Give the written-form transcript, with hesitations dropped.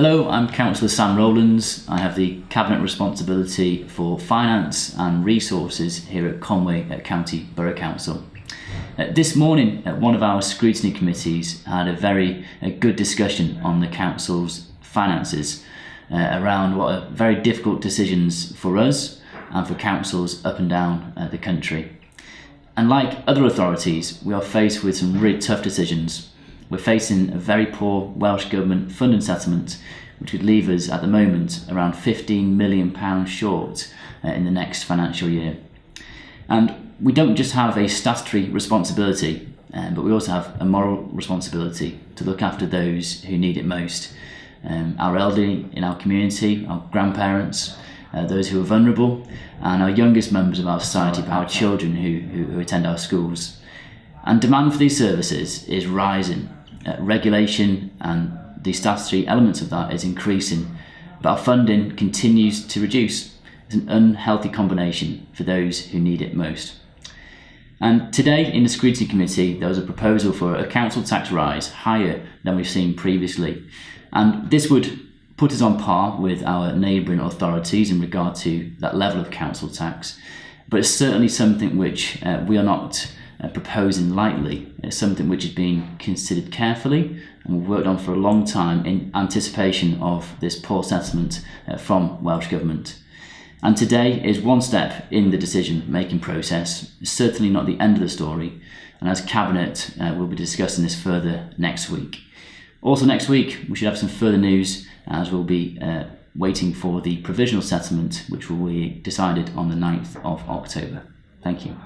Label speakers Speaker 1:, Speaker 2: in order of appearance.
Speaker 1: Hello, I'm Councillor Sam Rowlands. I have the Cabinet responsibility for finance and resources here at Conwy at County Borough Council. This morning, one of our scrutiny committees had a very good discussion on the Council's finances around what are very difficult decisions for us and for councils up and down the country. And like other authorities, we are faced with some really tough decisions. We're facing a very poor Welsh Government funding settlement, which would leave us at the moment around £15 million short in the next financial year. And we don't just have a statutory responsibility, but we also have a moral responsibility to look after those who need it most. Our elderly in our community, our grandparents, those who are vulnerable, and our youngest members of our society, our children who attend our schools. And demand for these services is rising. Regulation and the statutory elements of that is increasing, but our funding continues to reduce. It's an unhealthy combination for those who need it most. And today in the Scrutiny Committee there was a proposal for a council tax rise higher than we've seen previously, and this would put us on par with our neighbouring authorities in regard to that level of council tax, but it's certainly something which we are not proposing lightly. It's something which is being considered carefully and we've worked on for a long time in anticipation of this poor settlement from Welsh Government. And today is one step in the decision-making process. It's certainly not the end of the story, and as Cabinet we'll be discussing this further next week. Also next week we should have some further news, as we'll be waiting for the provisional settlement which will be decided on the 9th of October. Thank you.